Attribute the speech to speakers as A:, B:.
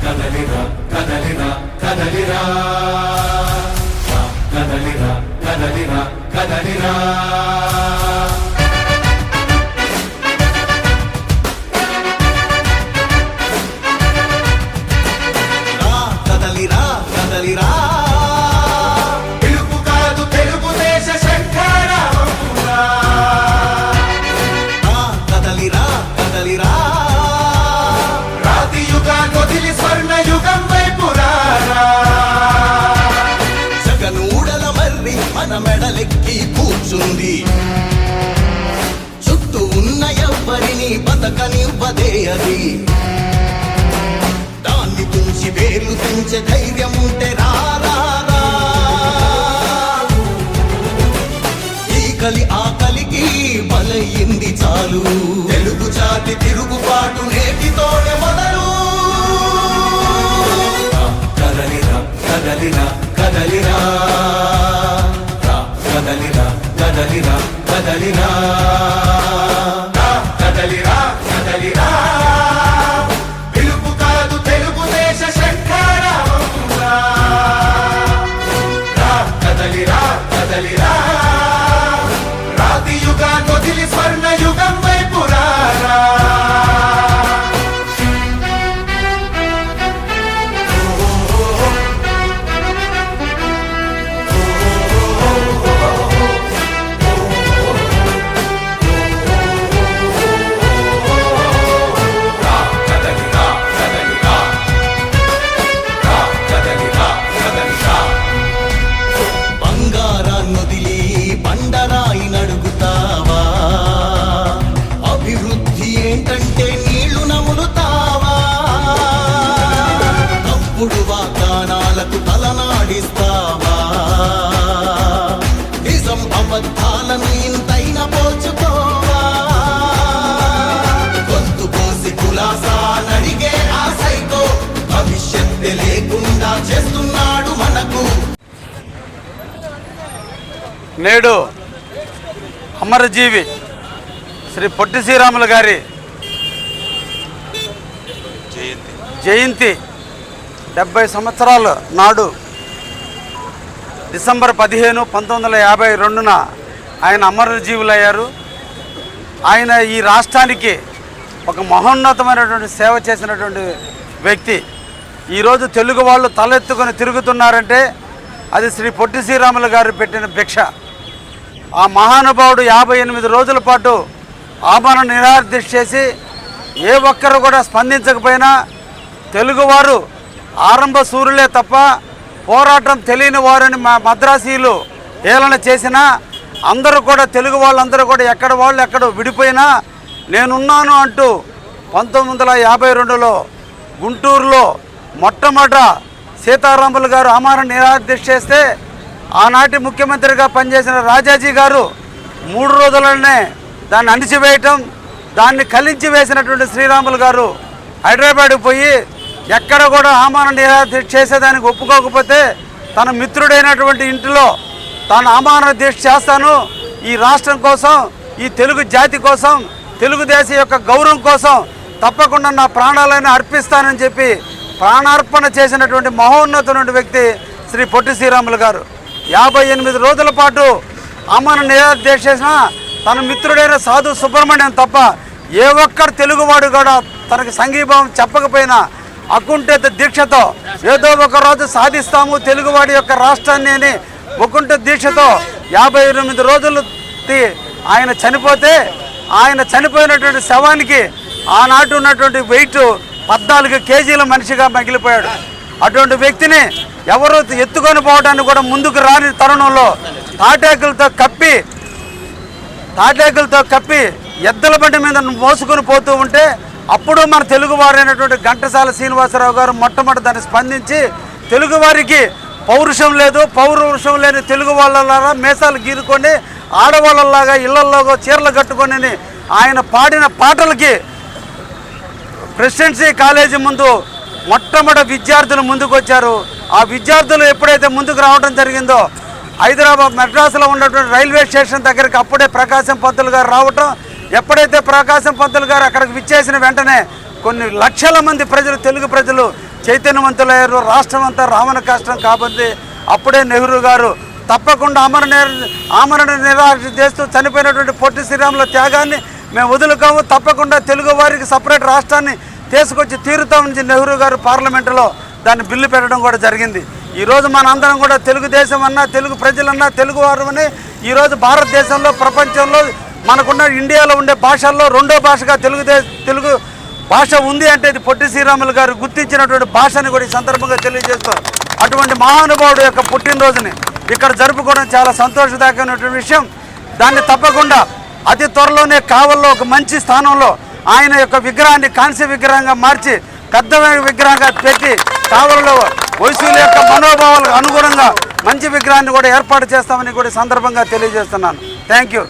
A: కదలిరా కదలిరా కదలిరా కదలిరా కదలిరా కదలిరా
B: కదలిరా కదలిరా
A: పిలుపు కాదు తెలుగుదేశ శంఖారావమురా
B: కదలిరా కదలిరా
A: రాతి యుగాన్ని వదిలి స్వర్ణ యుగం వైపు రారా
B: జగనూడల మర్రి మన మెడలెక్కి కూర్చుంది చుట్టూ ఉన్న ఎవ్వరిని బతకనివ్వదే అది దాన్ని తుంచి వేర్లు తుంచే ధైర్యం ఉంటే రారా ఈ కలి ఆకలికి బలయింది చాలు తెలుగు జాతి తిరుగుబాటు నేటితోనే మొదలు
A: కదలిరా కదలిరా కదలిరా కదలిరా కదలిరా కదలిరా కదలిరా కదలిరా పిలుపు కాదు తెలుగుదేశ శంఖారావమురా కదలిరా కదలిరా రాతి యుగాన్ని వదిలి స్వర్ణ యుగం వైపు రారా
B: బంగారాన్నొదిలి బండరాయి నడుగుతావా అభివృద్ధి ఏంటంటే నీళ్లు నములుతావా తప్పుడు వాగ్దానాలకు తలనాడిస్తావా నిజం అబద్ధాలను ఇంతైనా పోల్చుకోవా గొంతు కోసి కులాసా నడిగే ఆ సైకో భవిష్యత్తు లేకుండా చేస్తున్నాడు మనకు
C: నేడు అమరజీవి శ్రీ పొట్టి శ్రీరాములు గారి జయంతి 70 సంవత్సరాల నాడు డిసెంబర్ 15, 1952న ఆయన అమరజీవులయ్యారు. ఆయన ఈ రాష్ట్రానికి ఒక మహోన్నతమైనటువంటి సేవ చేసినటువంటి వ్యక్తి. ఈరోజు తెలుగు వాళ్ళు తలెత్తుకొని తిరుగుతున్నారంటే అది శ్రీ పొట్టి శ్రీరాములు గారు పెట్టిన భిక్ష. ఆ మహానుభావుడు 58 రోజుల పాటు ఆమరణ నిరాదీక్ష చేసి ఏ ఒక్కరు కూడా స్పందించకపోయినా తెలుగువారు ఆరంభ సూర్యులే తప్ప పోరాటం తెలియని వారని మద్రాసీలు ఏలన చేసినా అందరూ కూడా తెలుగు వాళ్ళందరూ కూడా ఎక్కడ వాళ్ళు ఎక్కడ విడిపోయినా నేనున్నాను అంటూ 1952లో గుంటూరులో మొట్టమొదట సీతారాములు గారు ఆమరణ నిరాదీక్ష చేస్తే ఆనాటి ముఖ్యమంత్రిగా పనిచేసిన రాజాజీ గారు 3 రోజులనే దాన్ని అణిచివేయటం, దాన్ని కలించి వేసినటువంటి శ్రీరాములు గారు హైదరాబాద్కి పోయి ఎక్కడ కూడా ఆమరణ నిరాదీక్ష చేసేదానికి ఒప్పుకోకపోతే తన మిత్రుడైనటువంటి ఇంటిలో తాను ఆమరణ దీక్ష చేస్తాను, ఈ రాష్ట్రం కోసం, ఈ తెలుగు జాతి కోసం, తెలుగుదేశం యొక్క గౌరవం కోసం తప్పకుండా నా ప్రాణాలను అర్పిస్తానని చెప్పి ప్రాణార్పణ చేసినటువంటి మహోన్నతమైన వ్యక్తి శ్రీ పొట్టి శ్రీరాములు గారు. 58 రోజుల పాటు ఆమరణ నిరాదీక్ష చేసిన తన మిత్రుడైన సాధు సుబ్రహ్మణ్యం తప్ప ఏ ఒక్కరు తెలుగువాడు కూడా తనకు సంఘీభావం చెప్పకపోయినా అకుంఠిత దీక్షతో ఏదో ఒక రోజు సాధిస్తాము తెలుగువాడి యొక్క రాష్ట్రాన్ని అని ఒకుంఠిత దీక్షతో 58 రోజులు ఆయన చనిపోతే ఆయన చనిపోయినటువంటి శవానికి ఆనాటి ఉన్నటువంటి వెయిట్ 14 కేజీల మనిషిగా మిగిలిపోయాడు. అటువంటి వ్యక్తిని ఎవరు ఎత్తుకొని పోవడానికి కూడా ముందుకు రాని తరుణంలో తాటాకులతో కప్పి ఎద్దుల బండి మీద మోసుకొని పోతూ ఉంటే అప్పుడు మన తెలుగువారైనటువంటి ఘంటసాల శ్రీనివాసరావు గారు మొట్టమొదటి దాన్ని స్పందించి తెలుగువారికి పౌరుషం లేదు, పౌరుషం లేని తెలుగు వాళ్ళలాగా మేసాలు గీరుకొని ఆడవాళ్ళలాగా ఇళ్లల్లో చీరలు కట్టుకొని ఆయన పాడిన పాటలకి ప్రెసిడెన్సీ కాలేజీ ముందు మొట్టమొదటి విద్యార్థులు ముందుకు వచ్చారు. ఆ విద్యార్థులు ఎప్పుడైతే ముందుకు రావడం జరిగిందో హైదరాబాద్ మెడ్రాస్లో ఉన్నటువంటి రైల్వే స్టేషన్ దగ్గరికి అప్పుడే ప్రకాశం పంతులు గారు రావటం, ఎప్పుడైతే ప్రకాశం పంతులు గారు అక్కడికి విచ్చేసిన వెంటనే కొన్ని లక్షల మంది ప్రజలు, తెలుగు ప్రజలు చైతన్యవంతులయ్యారు. రాష్ట్రం అంతా రావణ కష్టం కాబట్టి అప్పుడే నెహ్రూ గారు తప్పకుండా ఆమరణ నిరాహార చేస్తూ చనిపోయినటువంటి పొట్టి శ్రీరాముల త్యాగాన్ని మేము వదులుకోము, తప్పకుండా తెలుగు వారికి సపరేట్ రాష్ట్రాన్ని తీసుకొచ్చి తీరుతామని నెహ్రూ గారు పార్లమెంటులో దాన్ని బిల్లు పెట్టడం కూడా జరిగింది. ఈరోజు మనందరం కూడా తెలుగుదేశం అన్నా, తెలుగు ప్రజలన్నా, తెలుగు వారు అని ఈరోజు భారతదేశంలో, ప్రపంచంలో మనకున్న ఇండియాలో ఉండే భాషల్లో రెండో భాషగా తెలుగు భాష ఉంది అంటే ఇది పొట్టి శ్రీరాములు గారు గుర్తించినటువంటి భాషని కూడా ఈ సందర్భంగా తెలియజేస్తాం. అటువంటి మహానుభావుడు యొక్క పుట్టినరోజుని ఇక్కడ జరుపుకోవడం చాలా సంతోషదాయకమైనటువంటి విషయం. దాన్ని తప్పకుండా అతి త్వరలోనే కావల్లో ఒక మంచి స్థానంలో ఆయన యొక్క విగ్రహాన్ని కాంస్య విగ్రహంగా మార్చి పెద్దమైన విగ్రహంగా పెట్టి కావల్లో వయసుల యొక్క మనోభావాలకు అనుగుణంగా మంచి విగ్రహాన్ని కూడా ఏర్పాటు చేస్తామని కూడా సందర్భంగా తెలియజేస్తున్నాను. Thank you.